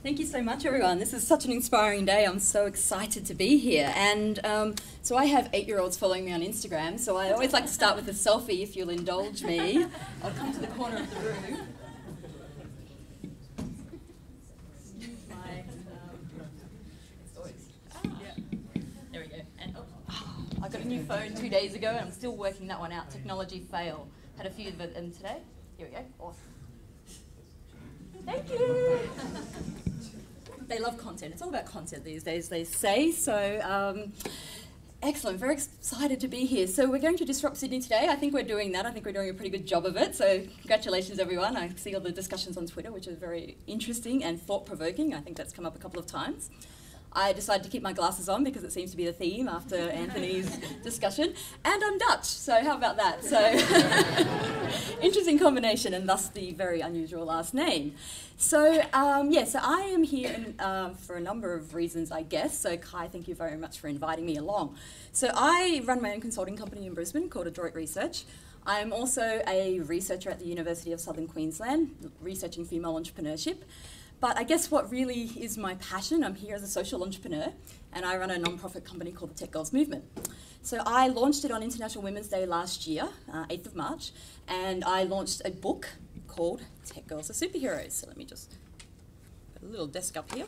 Thank you so much, everyone. This is such an inspiring day. I'm so excited to be here. And so I have 8-year-olds following me on Instagram, so I always like to start with a selfie, if you'll indulge me. I'll come to the corner of the room. There we go. And I got a new phone 2 days ago, and I'm still working that one out. Technology fail. Had a few of them today. Here we go. Awesome. Thank you. They love content. It's all about content these days, they say. So, excellent. Very excited to be here. So we're going to Disrupt Sydney today. I think we're doing that. I think we're doing a pretty good job of it. So congratulations, everyone. I see all the discussions on Twitter, which are very interesting and thought-provoking. I think that's come up a couple of times. I decided to keep my glasses on because it seems to be the theme after Anthony's discussion. And I'm Dutch, so how about that? So, interesting combination, and thus the very unusual last name. So, so I am here for a number of reasons, I guess. So, Kai, thank you very much for inviting me along. So, I run my own consulting company in Brisbane called Adroit Research. I'm also a researcher at the University of Southern Queensland, researching female entrepreneurship. But I guess what really is my passion, I'm here as a social entrepreneur, and I run a non-profit company called the Tech Girls Movement. So I launched it on International Women's Day last year, 8th of March, and I launched a book called Tech Girls Are Superheroes. So let me just put a little desk up here.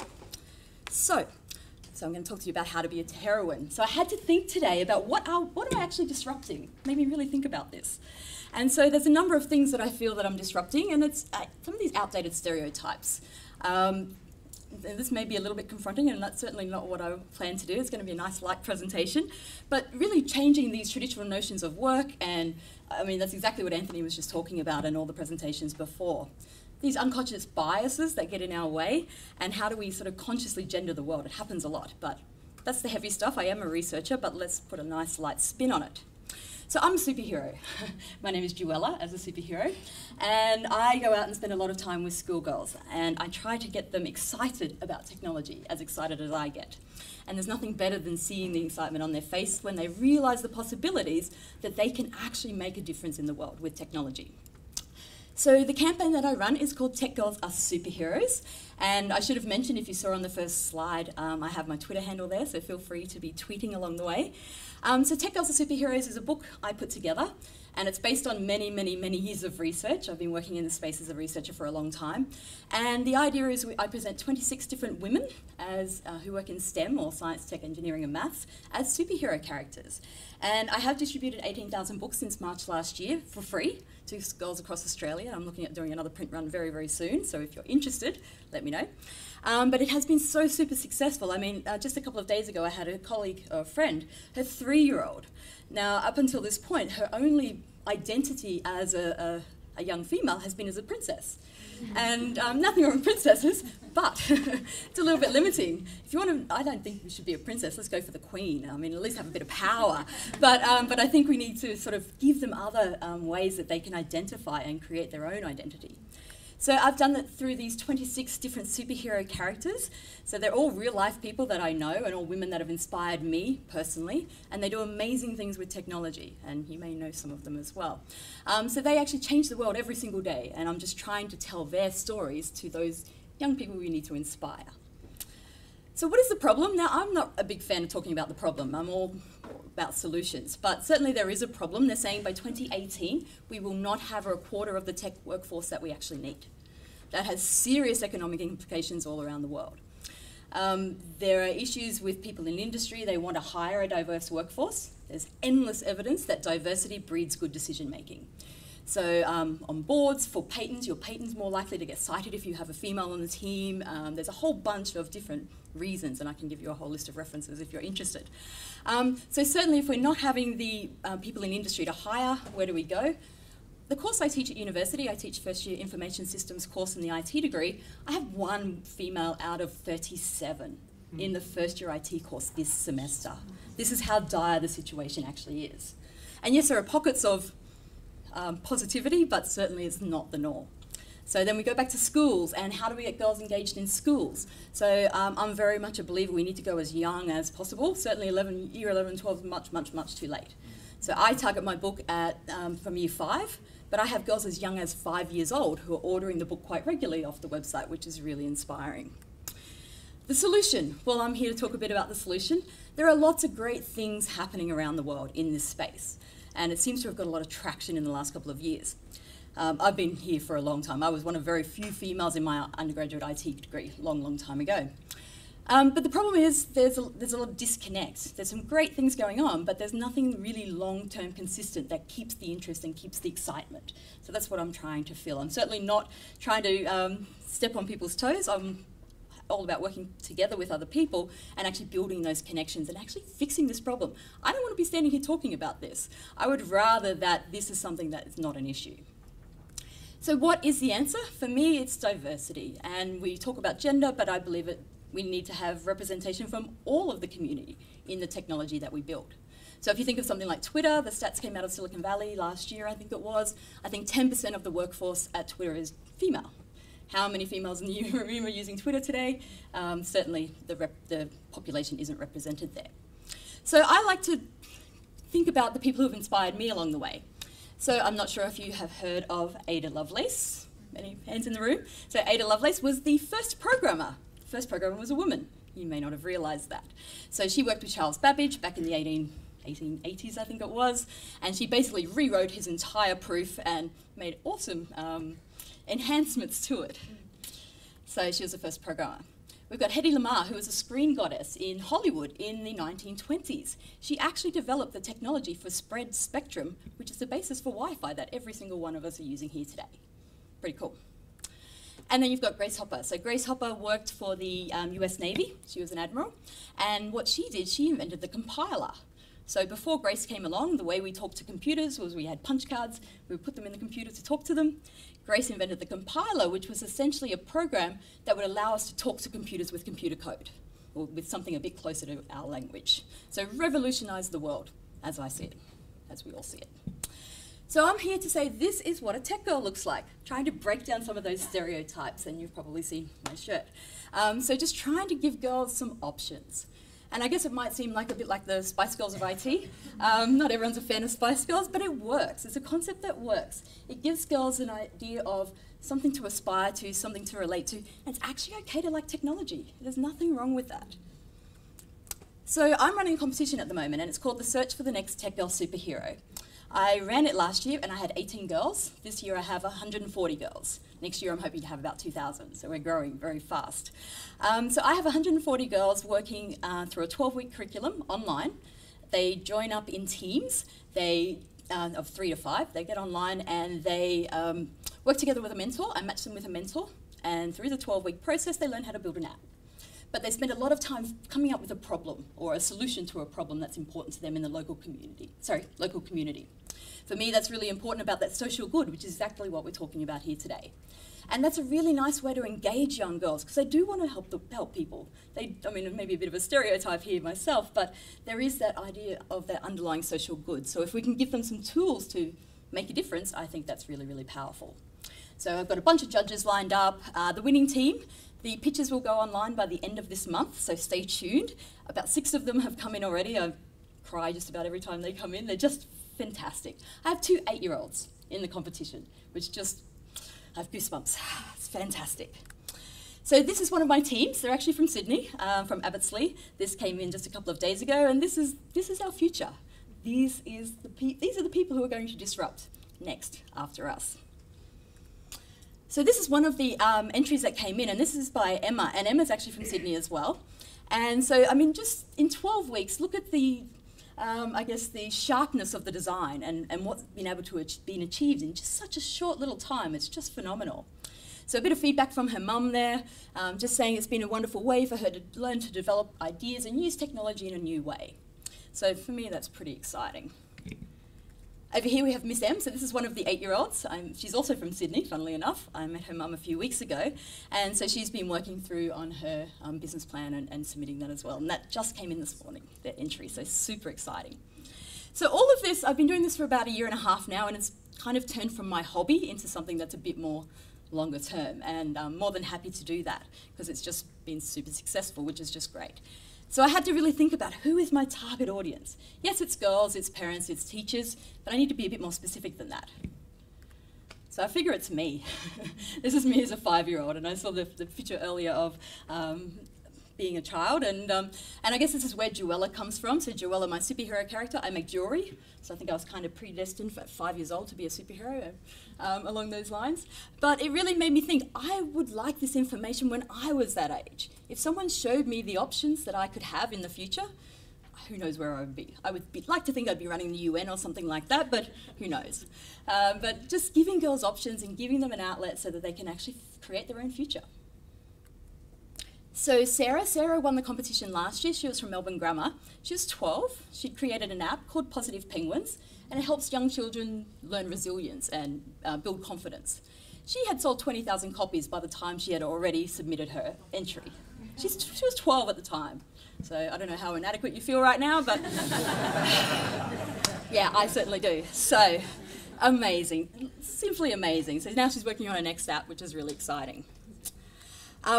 So I'm going to talk to you about how to be a heroine. So I had to think today about what am I actually disrupting? Made me really think about this. And so there's a number of things that I feel that I'm disrupting, and it's some of these outdated stereotypes. This may be a little bit confronting, and that's certainly not what I plan to do. It's going to be a nice light presentation, but really changing these traditional notions of work, and I mean that's exactly what Anthony was just talking about in all the presentations before. These unconscious biases that get in our way, and how do we sort of consciously gender the world? It happens a lot, but that's the heavy stuff. I am a researcher, but let's put a nice light spin on it. So I'm a superhero. My name is Juella as a superhero, and I go out and spend a lot of time with schoolgirls, and I try to get them excited about technology, as excited as I get. And there's nothing better than seeing the excitement on their face when they realise the possibilities that they can actually make a difference in the world with technology. So the campaign that I run is called Tech Girls Are Superheroes, and I should have mentioned, if you saw on the first slide, I have my Twitter handle there, so feel free to be tweeting along the way. So Tech Girls Are Superheroes is a book I put together, and it's based on many, many, many years of research. I've been working in this space as a researcher for a long time, and the idea is I present 26 different women who work in STEM, or science, tech, engineering and maths, as superhero characters. And I have distributed 18,000 books since March last year for free to girls across Australia. I'm looking at doing another print run very, very soon, so if you're interested, let me know. But it has been so super successful. I mean, just a couple of days ago, I had a colleague or a friend, her 3-year-old. Now, up until this point, her only identity as a young female has been as a princess. And nothing wrong with princesses, but it's a little bit limiting. If you want to, I don't think we should be a princess. Let's go for the queen. I mean, at least have a bit of power. But I think we need to sort of give them other ways that they can identify and create their own identity. So I've done that through these 26 different superhero characters. So they're all real-life people that I know, and all women that have inspired me personally, and they do amazing things with technology, and you may know some of them as well. So they actually change the world every single day, and I'm just trying to tell their stories to those young people we need to inspire. So what is the problem? Now, I'm not a big fan of talking about the problem. I'm all about solutions, but certainly there is a problem. They're saying by 2018, we will not have a quarter of the tech workforce that we actually need. That has serious economic implications all around the world. There are issues with people in industry. They want to hire a diverse workforce. There's endless evidence that diversity breeds good decision making. So on boards, for patents, your patent's more likely to get cited if you have a female on the team. There's a whole bunch of different reasons, and I can give you a whole list of references if you're interested. So certainly if we're not having the people in industry to hire, where do we go? The course I teach at university, I teach first year information systems course in the IT degree. I have 1 female out of 37 in the first year IT course this semester. This is how dire the situation actually is. And yes, there are pockets of positivity, but certainly it's not the norm. So then we go back to schools, and how do we get girls engaged in schools? So I'm very much a believer we need to go as young as possible. Certainly year 11, 12 is much, much, much too late. So I target my book at from year 5, but I have girls as young as 5 years old who are ordering the book quite regularly off the website, which is really inspiring. The solution. Well, I'm here to talk a bit about the solution. There are lots of great things happening around the world in this space, and it seems to have got a lot of traction in the last couple of years. I've been here for a long time. I was one of very few females in my undergraduate IT degree, long time ago. But the problem is there's a lot of disconnect. There's some great things going on, but there's nothing really long-term consistent that keeps the interest and keeps the excitement. So that's what I'm trying to fill. I'm certainly not trying to step on people's toes. I'm all about working together with other people and actually building those connections and actually fixing this problem. I don't want to be standing here talking about this. I would rather that this is something that is not an issue. So what is the answer? For me, it's diversity. And we talk about gender, but I believe we need to have representation from all of the community in the technology that we build. So if you think of something like Twitter, the stats came out of Silicon Valley last year, I think it was. I think 10% of the workforce at Twitter is female. How many females in the room are using Twitter today? Certainly the population isn't represented there. So I like to think about the people who have inspired me along the way. So I'm not sure if you have heard of Ada Lovelace. Any hands in the room? So Ada Lovelace was the first programmer. The first programmer was a woman. You may not have realised that. So she worked with Charles Babbage back in the 1880s, I think it was, and she basically rewrote his entire proof and made awesome enhancements to it. So she was the first programmer. We've got Hedy Lamarr, who was a screen goddess in Hollywood in the 1920s. She actually developed the technology for spread spectrum, which is the basis for Wi-Fi that every single one of us are using here today. Pretty cool. And then you've got Grace Hopper. So Grace Hopper worked for the US Navy. She was an admiral. And what she did, she invented the compiler. So before Grace came along, the way we talked to computers was we had punch cards. We would put them in the computer to talk to them. Grace invented the compiler, which was essentially a program that would allow us to talk to computers with computer code, or with something a bit closer to our language. So revolutionized the world, as I see it, as we all see it. So I'm here to say this is what a tech girl looks like, trying to break down some of those stereotypes, and you've probably seen my shirt. So just trying to give girls some options. And I guess it might seem like a bit like the Spice Girls of IT. Not everyone's a fan of Spice Girls, but it works. It's a concept that works. It gives girls an idea of something to aspire to, something to relate to, and it's actually okay to like technology. There's nothing wrong with that. So I'm running a competition at the moment, and it's called the Search for the Next Tech Girl Superhero. I ran it last year, and I had 18 girls. This year I have 140 girls. Next year I'm hoping to have about 2,000, so we're growing very fast. So I have 140 girls working through a 12-week curriculum online. They join up in teams of 3 to 5. They get online and they work together with a mentor. I match them with a mentor, and through the 12-week process they learn how to build an app. But they spend a lot of time coming up with a problem or a solution to a problem that's important to them in the local community. For me, that's really important about that social good, which is exactly what we're talking about here today. And that's a really nice way to engage young girls, because they do want to help people. I mean, it may be a bit of a stereotype here myself, but there is that idea of that underlying social good. So if we can give them some tools to make a difference, I think that's really, really powerful. So I've got a bunch of judges lined up. The winning team, the pitches will go online by the end of this month, so stay tuned. About 6 of them have come in already. I cry just about every time they come in. They're just fantastic. I have 2 8-year-olds in the competition, which just, I have goosebumps. It's fantastic. So this is one of my teams. They're actually from Sydney, from Abbotsleigh. This came in just a couple of days ago, and this is our future. These are the people who are going to disrupt next after us. So this is one of the entries that came in, and this is by Emma, and Emma's actually from Sydney as well. And so, I mean, just in 12 weeks, look at the, I guess, the sharpness of the design and what's been able to been achieved in just such a short little time. It's just phenomenal. So a bit of feedback from her mum there, just saying it's been a wonderful way for her to learn to develop ideas and use technology in a new way. So for me, that's pretty exciting. Over here we have Miss M, so this is one of the 8-year-olds. She's also from Sydney, funnily enough. I met her mum a few weeks ago, and so she's been working through on her business plan and submitting that as well. And that just came in this morning, that entry, so super exciting. So all of this, I've been doing this for about 1.5 years now, and it's kind of turned from my hobby into something that's a bit more longer term, and I'm more than happy to do that because it's just been super successful, which is just great. So I had to really think about who is my target audience. Yes, it's girls, it's parents, it's teachers, but I need to be a bit more specific than that. So I figure it's me. This is me as a 5-year-old, and I saw the picture earlier of being a child, and I guess this is where Joella comes from. So Joella, my superhero character, I make jewelry, so I think I was kind of predestined at 5 years old to be a superhero, along those lines. But it really made me think, I would like this information when I was that age. If someone showed me the options that I could have in the future, who knows where I would be. I would like to think I'd be running the UN or something like that, but who knows. But just giving girls options and giving them an outlet so that they can actually create their own future. So Sarah won the competition last year. She was from Melbourne Grammar. She was 12. She'd created an app called Positive Penguins, and it helps young children learn resilience and build confidence. She had sold 20,000 copies by the time she had already submitted her entry. She was 12 at the time. So I don't know how inadequate you feel right now, but yeah, I certainly do. So amazing, simply amazing. So now she's working on her next app, which is really exciting.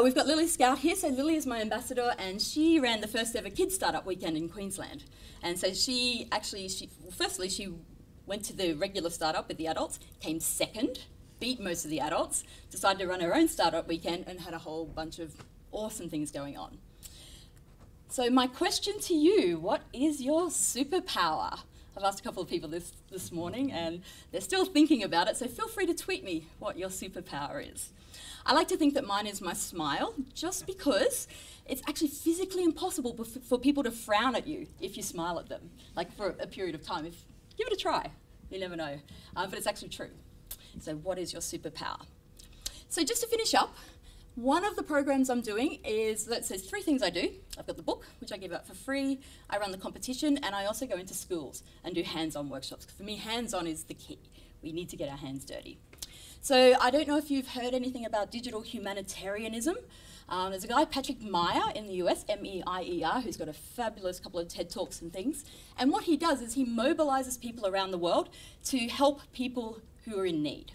We've got Lily Scout here. So Lily is my ambassador, and she ran the first ever Kids Startup Weekend in Queensland. And so she went to the regular startup with the adults, came second, beat most of the adults, decided to run her own startup weekend, and had a whole bunch of awesome things going on. So my question to you, what is your superpower? I've asked a couple of people this morning, and they're still thinking about it, so feel free to tweet me what your superpower is. I like to think that mine is my smile, just because it's actually physically impossible for people to frown at you if you smile at them, like for a period of time. Give it a try, you never know, but it's actually true. So what is your superpower? So just to finish up, one of the programs I'm doing is, so there's 3 things I do. I've got the book, which I give out for free, I run the competition, and I also go into schools and do hands-on workshops. For me, hands-on is the key. We need to get our hands dirty. So I don't know if you've heard anything about digital humanitarianism. There's a guy, Patrick Meyer, in the US, M-E-I-E-R, who's got a fabulous couple of TED Talks and things. And what he does is he mobilizes people around the world to help people who are in need.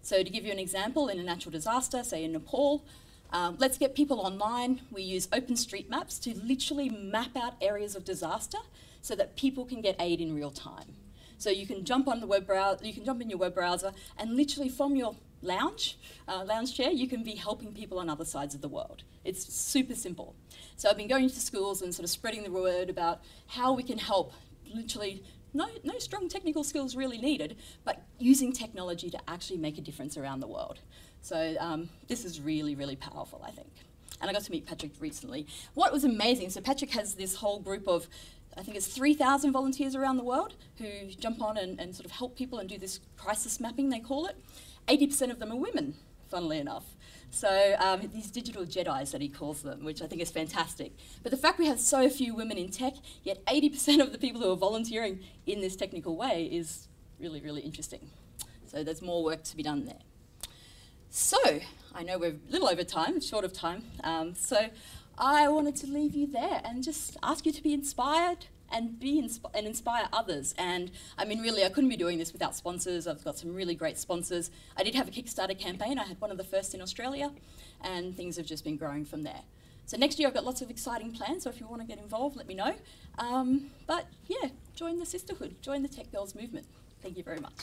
So to give you an example, in a natural disaster, say in Nepal, let's get people online. We use OpenStreetMaps to literally map out areas of disaster so that people can get aid in real time. So you can jump on the web browser, you can jump in your web browser, and literally from your lounge chair, you can be helping people on other sides of the world. It's super simple. So I've been going to schools and sort of spreading the word about how we can help. Literally, no strong technical skills really needed, but using technology to actually make a difference around the world. So this is really, really powerful, I think. And I got to meet Patrick recently. What was amazing, so Patrick has this whole group of, I think it's 3,000 volunteers around the world who jump on and sort of help people and do this crisis mapping, they call it. 80% of them are women, funnily enough. So these digital Jedis that he calls them, which I think is fantastic. But the fact we have so few women in tech, yet 80% of the people who are volunteering in this technical way is really, really interesting. So there's more work to be done there. So I know we're a little over time, short of time. So I wanted to leave you there and just ask you to be inspired and inspire others. And I mean, really, I couldn't be doing this without sponsors. I've got some really great sponsors. I did have a Kickstarter campaign. I had one of the first in Australia, and things have just been growing from there. So next year I've got lots of exciting plans, so if you want to get involved, let me know. But yeah, join the sisterhood, join the Tech Girls movement. Thank you very much.